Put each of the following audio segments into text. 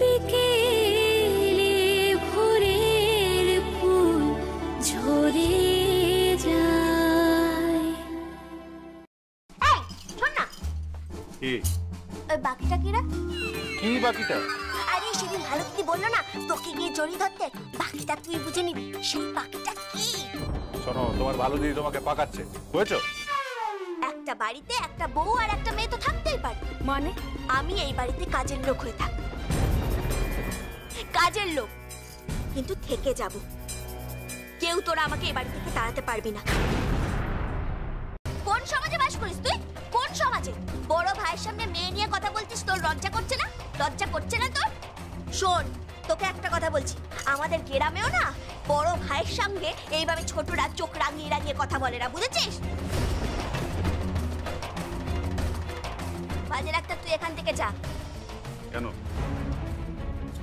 বিকেলে ভোরের ফুল ঝরে যায়। এই শোন না, কি ওই বাকিটা কিরা? কি বাকিটা? আরে সেদিন ভালো কি বললো না তোকে গিয়ে জড়িয়ে ধরতে, বাকিটা তুই বুঝে নিবি। সেই বাকিটা কি? শোনো, তোমার ভালো দিদি তোমাকে পাকাচ্ছে, বুঝেছো? একটা বাড়িতে একটা বউ আর একটা মেয়ে তো থাকতেই পারে। মানে আমি এই বাড়িতে কাজের লোক হয়ে থাকবো, কাজের লোক, কিন্তু থেকে যাব। কেউ তোরা আমাকে এই বাড়ি থেকে তাড়াতে পারবি না। কোন সমাজে বাস করিস তুই? কোন সমাজে? বড় ভাইয়ের সামনে মেয়ে নিয়ে কথা বলছিস, তোর লজ্জা করছে না? লজ্জা করছে না তোর? শোন, তোকে একটা কথা বলছি, আমাদের গ্রামেও না বড় ভাইয়ের সঙ্গে এইভাবে ছোটরা চোখ রাঙিয়ে রাঙিয়ে কথা বলে না, বুঝেছিস? বাজে ডাক্তার, তুই এখান থেকে যা। কেন?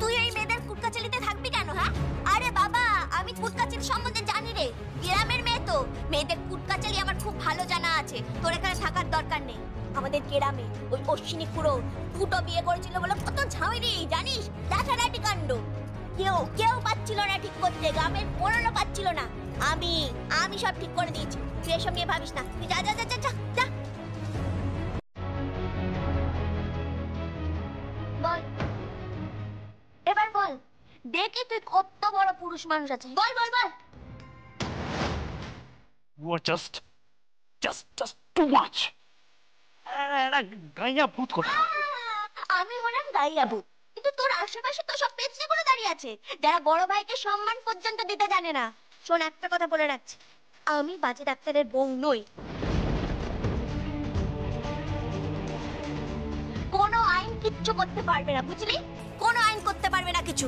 তুই এই মেয়েদের কুটকাচালিতে থাকবি কেন? হ্যাঁ, আরে বাবা, আমি কুটকাচালি সম্বন্ধে জানি রে, গ্রামের মেয়ে তো। মেয়েদের কুটকাচালি আমার খুব ভালো জানা আছে, তোর এখানে থাকার দরকার নেই। আমাদের গ্রামে ওই অশ্বিনী খুড়ো ফুটো বিয়ে করেছিল বলে কত ঝামেলি জানিস, লাঠালাঠি কাণ্ড। কেউ পাচ্ছিল না ঠিক করতে, গ্রামের কোনোটা পাচ্ছিল না। আমি সব ঠিক করে দিয়েছি, তুই এসব নিয়ে ভাবিস না। তুই যা যা যা যা যা। বল, এবার বল, দেখি তুই কত বড় পুরুষ মানুষ আছে। বল বল বল। You are just too much. গাইয়া ভূত কথা। আমি হলাম গাইয়াবু, কিন্তু তোর আশেপাশে তো সব পেছনেগুলো দাঁড়িয়ে আছে যারা বড় ভাইকে সম্মান পর্যন্ত দিতে জানে না। শোন, একটা কথা বলে রাখছি, আমি বাজে ডাক্তারের বউ নই। কোনো আইন কিচ্ছু করতে পারবে না, বুঝলি? কোনো আইন করতে পারবে না কিছু।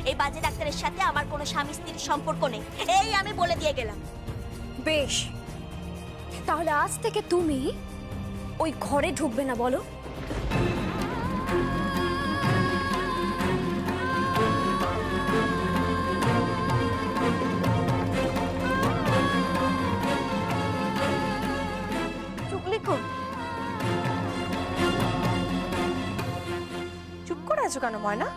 এই বাজে ডাক্তারের সাথে আমার কোনো স্বামী স্ত্রীর সম্পর্ক নেই, এই আমি বলে দিয়ে গেলাম। বেশ, তাহলে আজ থেকে তুমি ওই ঘরে ঢুকবে না, বলো? চুপ করে আছো কেন ময়না?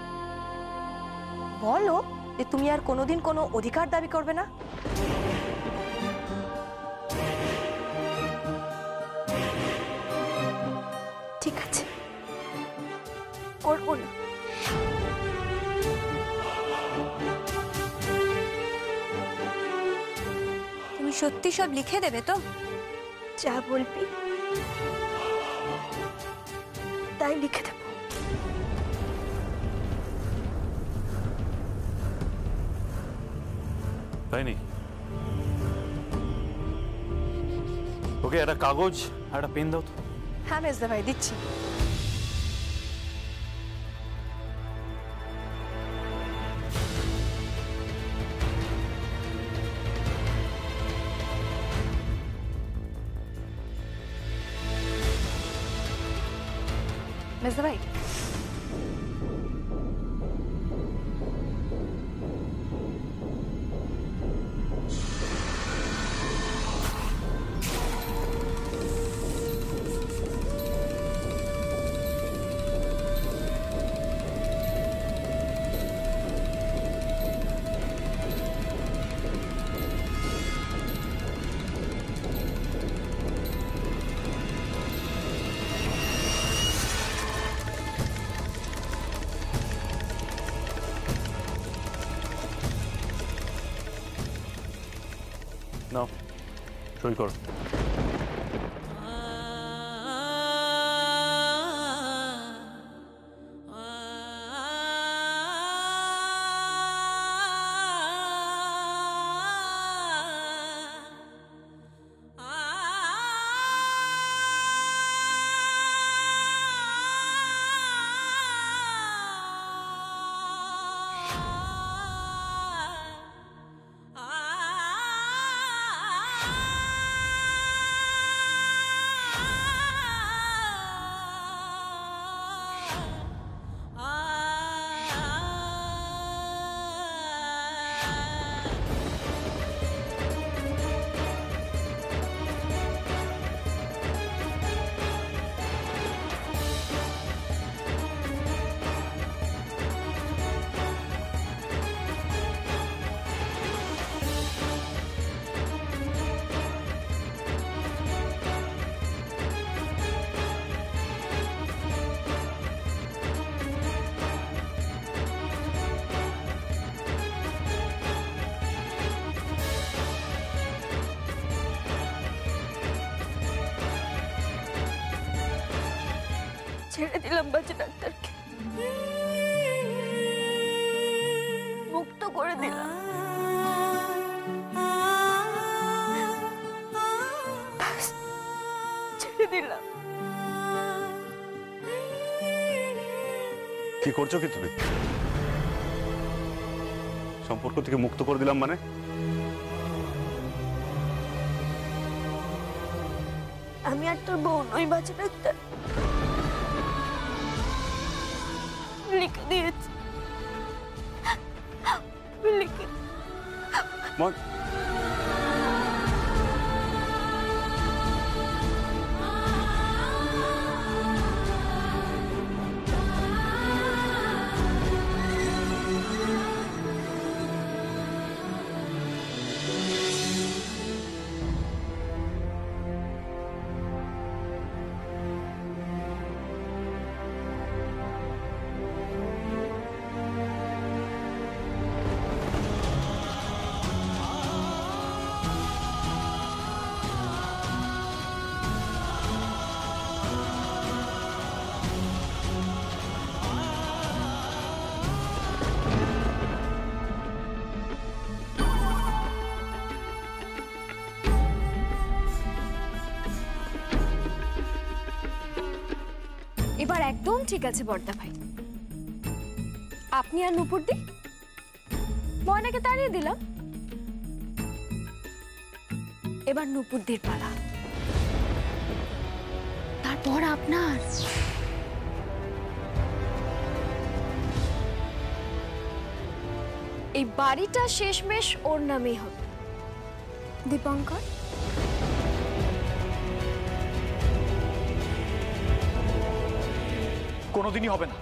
বলো যে তুমি আর কোনোদিন কোনো অধিকার দাবি করবে না। ঠিক আছে, করবো না। তুমি সত্যি সব লিখে দেবে তো? যা বলবি তাই লিখে দেবো। তাই নি? ওকে একটা কাগজ আর একটা পেন দাও তো। হ্যাঁ মেজদা ভাই, দিচ্ছি। মেজদা ভাই, নাও, সই করো। ছেড়ে দিলাম বাজে ডাক্তারকে, মুক্ত করে দিলাম। ছেড়ে দিলাম। কি করছো কি তুমি? সম্পর্ক থেকে মুক্ত করে দিলাম মানে? আমি আর তোর বউ নই বাজে ডাক্তার, লিখে দিয়েছি, লিখে। মন এবার একদম ঠিক আছে বর্দা ভাই, আপনি আর নুপুর দি ময়নাকে তাড়িয়ে দিলাম, এবার নুপুর দির পালা, তারপর আপনার। এই বাড়িটা শেষমেশ ওর নামেই হবে। দীপঙ্কর, কোনোদিনই হবে না।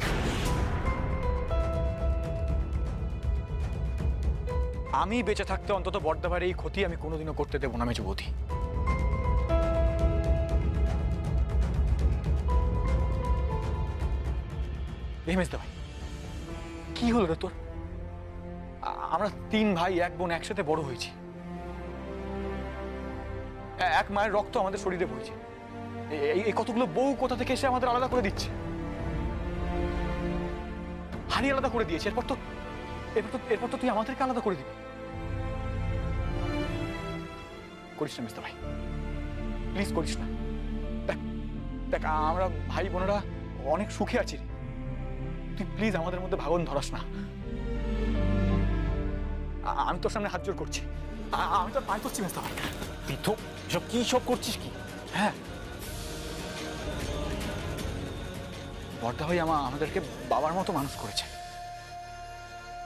আমি বেঁচে থাকতে অন্তত বর্দাভাইয়ের এই ক্ষতি আমি কোনোদিনও করতে দেবো না মেজবৌদি। এই মেজদা ভাই, কি হলো রে তোর? আমরা 3 ভাই 1 বোন একসাথে বড় হয়েছি, এক মায়ের রক্ত আমাদের শরীরে বইছে, এই কতগুলো বউ কোথা থেকে এসে আমাদের আলাদা করে দিচ্ছে, হানি আলাদা করে দিয়েছে। এরপর তো তুই আমাদেরকে আলাদা করে দিবি। করিস না মিস্টার ভাই, প্লিজ করিস না। দেখ আমরা ভাই বোনেরা অনেক সুখে আছি, তুই প্লিজ আমাদের মধ্যে ভাগন ধরাস না। আমি তোর সামনে হাত জোর করছি, আমি তোর পায়ে করছি মিস্টার ভাই। পৃথক এসব কি সব করছিস কি? হ্যাঁ, বর্দা ভাই আমাদেরকে বাবার মতো মানুষ করেছে,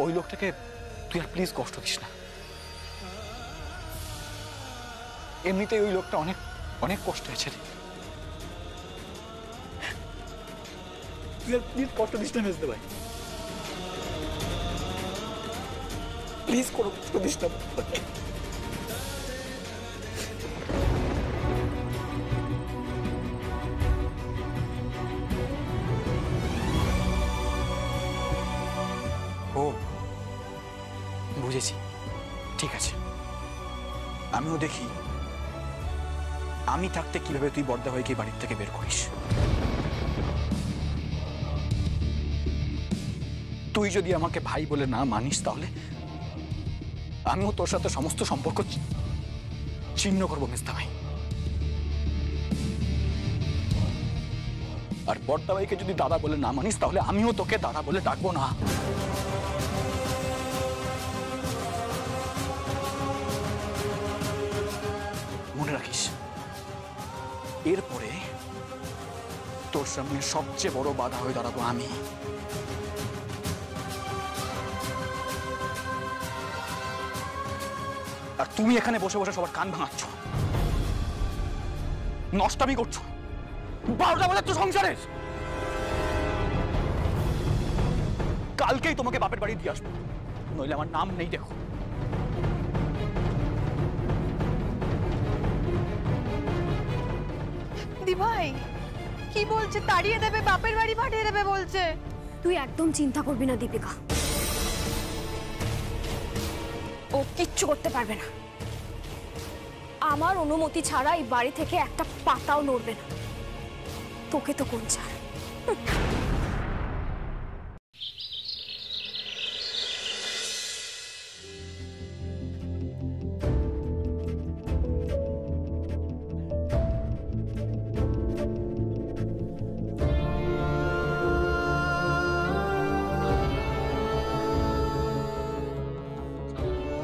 ওই লোকটাকে তুই আর প্লিজ কষ্ট দিস না। এমনিতেই ওই লোকটা অনেক অনেক কষ্ট হয়েছে, তুই আর প্লিজ কষ্ট দিস না মেজদা ভাই, প্লিজ কোনো কষ্ট দিস না। ও বুঝেছি, ঠিক আছে, আমিও দেখি আমি থাকতে কিভাবে তুই বর্দা ভাইকে বাড়ির থেকে বের করিস। তুই যদি আমাকে ভাই বলে না মানিস তাহলে আমিও তোর সাথে সমস্ত সম্পর্ক ছিন্ন করবো মেজদা ভাই। আর বর্দা ভাইকে যদি দাদা বলে না মানিস তাহলে আমিও তোকে দাদা বলে ডাকবো না। মনে রাখিস, এরপরে তোর সামনে সবচেয়ে বড় বাধা হয়ে দাঁড়াবো আমি। আর তুমি এখানে বসে বসে সবার কান ভাঙাচ্ছ, নষ্টামি করছো, 12টা বাজাচ্ছ সংসারের। কালকেই তোমাকে বাপের বাড়ি দিয়ে আসবো, নইলে আমার নাম নেই। দেখো দি ভাই কি বলছে? তাড়িয়ে দেবে, বাপের বাড়ি পাঠিয়ে দেবে বলছে। তুই একদম চিন্তা করবি না দীপিকা, ও কিচ্ছু করতে পারবে না। আমার অনুমতি ছাড়া এই বাড়ি থেকে একটা পাতাও নড়বে না। তোকে তো কোন ছাড়,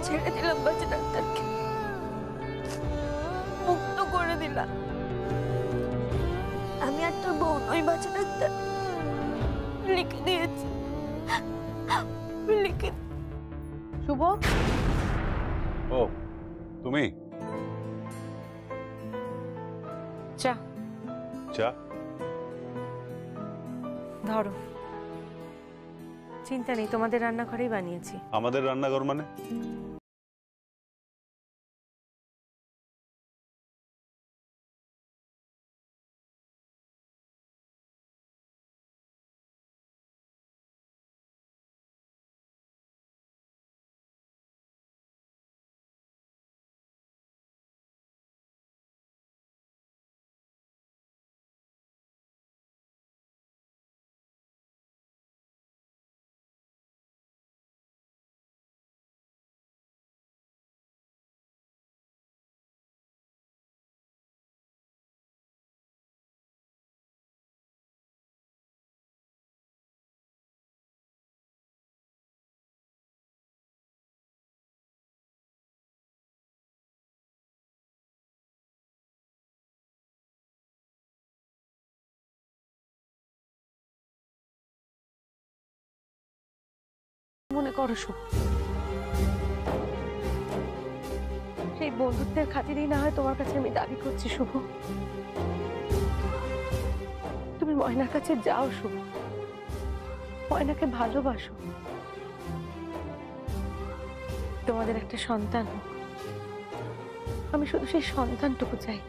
ছেড়ে দিলাম বাচ্চা ডাক্তারকে, মুক্ত করে দিলাম। আমি আর তোর বউ নই বাচ্চা ডাক্তার, লিখে দিয়েছি, লিখে। শুভ, ও তুমি? চা চা? ধরো। চিন্তা নেই, তোমাদের রান্নাঘরেই বানিয়েছি। আমাদের রান্নাঘর মানে? মনে করো শুভ, সেই বন্ধুত্বের খাতিরেই না হয় তোমার কাছে আমি দাবি করছি শুভ। তুমি ময়নার কাছে যাও শুভ, ময়নাকে ভালোবাসো, তোমাদের একটা সন্তান হোক। আমি শুধু সেই সন্তানটুকু চাই,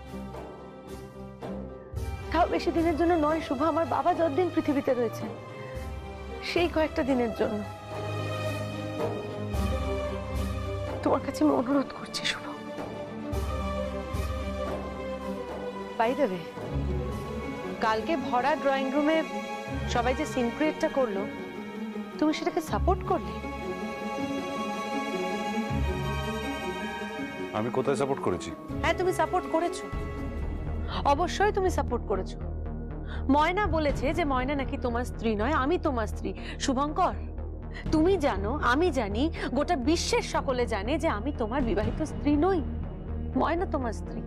তাও বেশি দিনের জন্য নয় শুভ, আমার বাবা যতদিন পৃথিবীতে রয়েছেন সেই কয়েকটা দিনের জন্য। তোমার কাছে আমি অনুরোধ করছি শুভ। বাই দ্য ওয়ে, কালকে ভরা ড্রয়িং রুমে সবাই যে সিন ক্রিয়েটটা করলো, তুমি সেটাকে সাপোর্ট করলে? আমি কোথায় সাপোর্ট করেছি? হ্যাঁ, তুমি সাপোর্ট করেছো, অবশ্যই তুমি সাপোর্ট করেছো। ময়না বলেছে যে ময়না নাকি তোমার স্ত্রী নয়, আমি তোমার স্ত্রী। শুভঙ্কর, তুমি জানো, আমি জানি, গোটা বিশ্বের সকলে জানে যে আমি তোমার বিবাহিত স্ত্রী নই, ময়না তোমার স্ত্রী।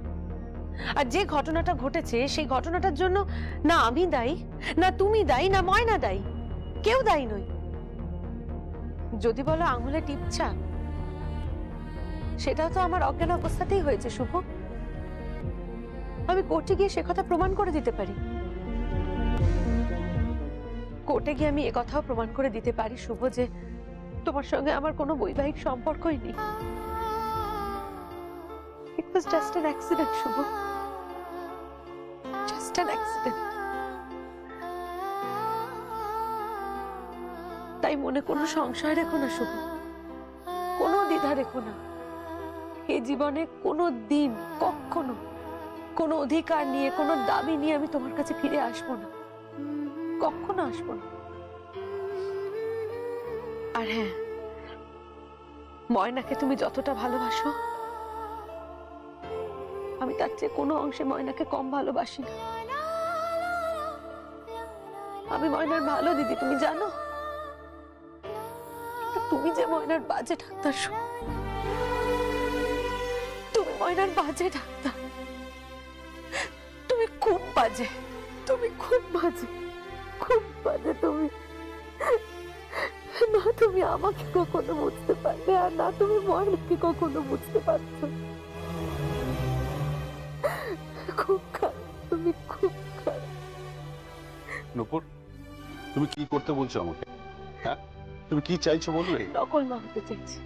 আর যে ঘটনাটা ঘটেছে সেই ঘটনাটার জন্য না আমি দায়ী, না তুমি দায়ী, না ময়না দায়ী, কেউ দায়ী নই। যদি বলো আঙুলে টিপছা, সেটাও তো আমার অজ্ঞান অবস্থাতেই হয়েছে শুভ। আমি কোর্টে গিয়ে সে কথা প্রমাণ করে দিতে পারি, কোর্টে গিয়ে আমি একথাও প্রমাণ করে দিতে পারি শুভ যে তোমার সঙ্গে আমার কোনো বৈবাহিক সম্পর্কই নেই। It was just an accident, Shubho, just an accident। তাই মনে কোনো সংশয় রেখো না শুভ, কোনো দ্বিধা রেখো না। এই জীবনে কোনো দিন, কখনো কোনো অধিকার নিয়ে, কোনো দাবি নিয়ে আমি তোমার কাছে ফিরে আসবো না, কখনো আসবো না। আর হ্যাঁ, ময়নাকে তুমি যতটা ভালোবাসো, আমি তার চেয়ে কোনো অংশে ময়নাকে কম ভালোবাসি না। আমি ময়নার ভালো দিদি, তুমি জানো। তুমি যে ময়নার বাজে ডাক্তার, তুমি ময়নার বাজে ডাক্তার, তুমি খুব বাজে, তুমি খুব বাজে, খুব বাজে তুমি। না তুমি আমাকে কখনো বুঝতে পারবে, আর না তুমি ময়নাকে কখনো বুঝতে পারছো। খুব খারাপ, তুমি খুব খারাপ। নূপুর, তুমি কি করতে বলছো আমাকে? হ্যাঁ, তুমি কি চাইছো বলবে? নকল মা হতে চাইছি,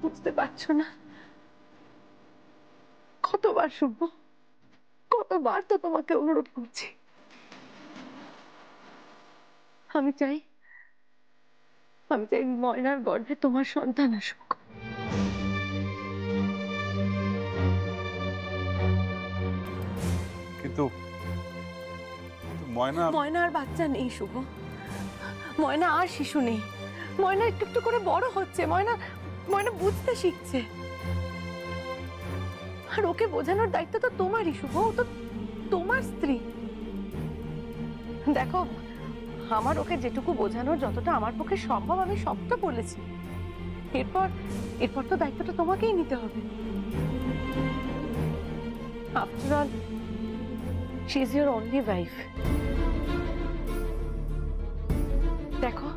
বুঝতে পারছো না? কতবার শুভ, কতবার তো তোমাকে অনুরোধ করছি। আমি চাই ময়নার গর্ভে তোমার সন্তান আসুক। কিন্তু ময়না ময়না আর বাচ্চা নেই শুভ, ময়না আর শিশু নেই। ময়না একটু একটু করে বড় হচ্ছে, ময়না ময়না বুঝতে শিখছে। আর ওকে বোঝানোর দায়িত্ব তো তোমারই শুভ, ও তো তোমার স্ত্রী। দেখো, আমার ওকে যেটুকু বোঝানোর যতটা আমার পক্ষে সম্ভব আমি সবটা বলেছি। এরপর এরপর তো দায়িত্বটা তোমাকেই নিতে হবে। After all she is your only wife. দেখো,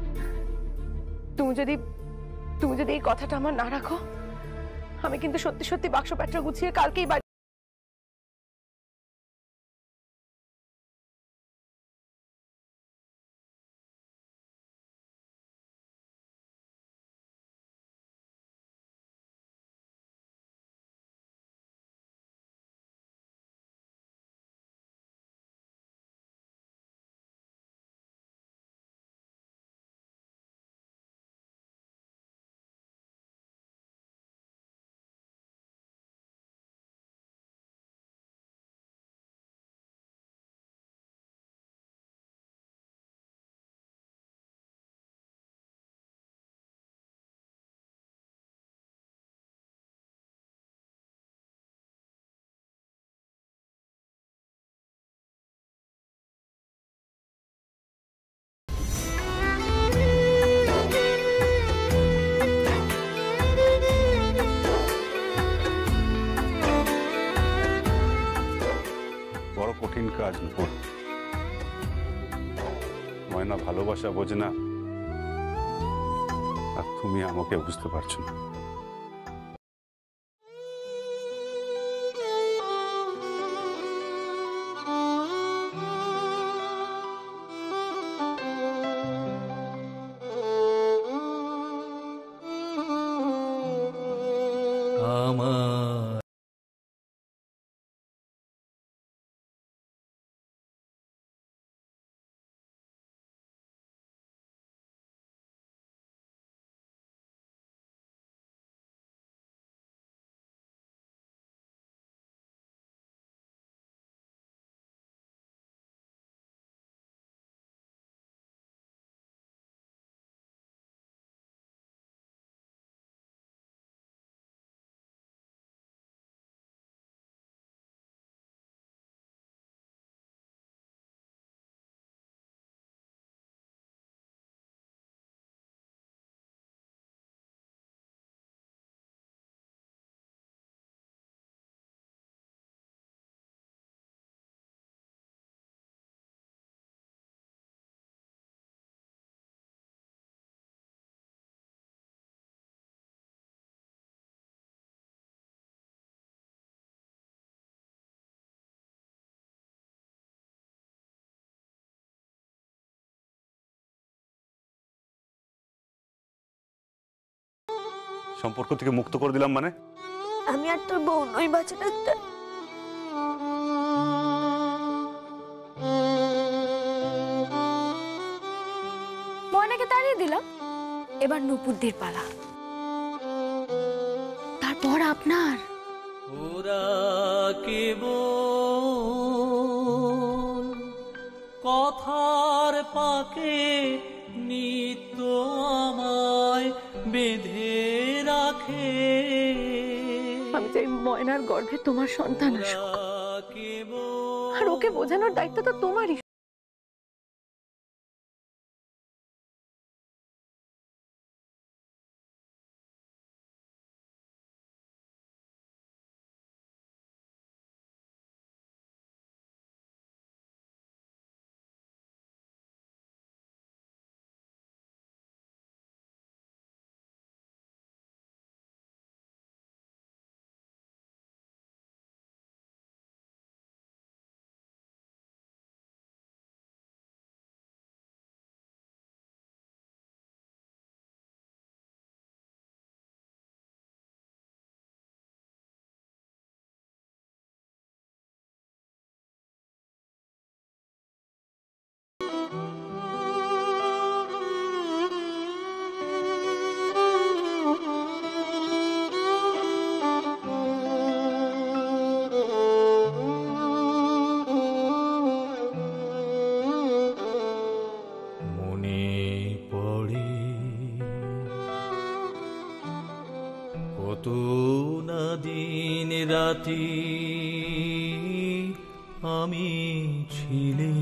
তুমি যদি এই কথাটা আমার না রাখো, আমি কিন্তু সত্যি সত্যি বাক্স প্যাট্রা গুছিয়ে কালকেই বাড়ি। বড় কঠিন কাজ নূপুর। ময়না ভালোবাসা বোঝে না, আর তুমি আমাকে বুঝতে পারছো না। সম্পর্ক থেকে মুক্ত করে দিলাম মানে? আমি আর তোর বউ নই বাচ্চা ডাক্তার। ময়নাকে তাড়িয়ে দিলাম, এবার নূপুরদের পালা, তারপর আপনার। ওরা কেবল কথার পাকে নিত্য আমায় বেঁধে রাখে। আমি চাই ময়নার গর্ভে তোমার সন্তান আসুক, আর ওকে বোঝানোর দায়িত্ব তো তোমারই। রাতি আমি ছিলাম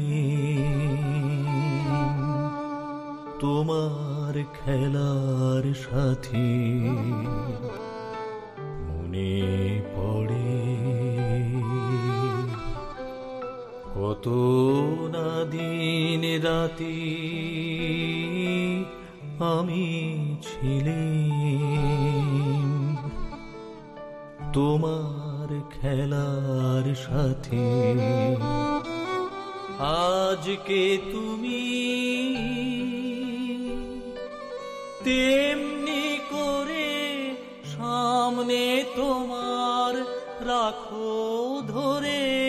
তোমার খেলার সাথী মনে পড়ে কত না দিন রাতি আমি ছিলাম তোমার খেলার সাথে। আজকে তুমি তেমনি করে সামনে তোমার রাখো ধরে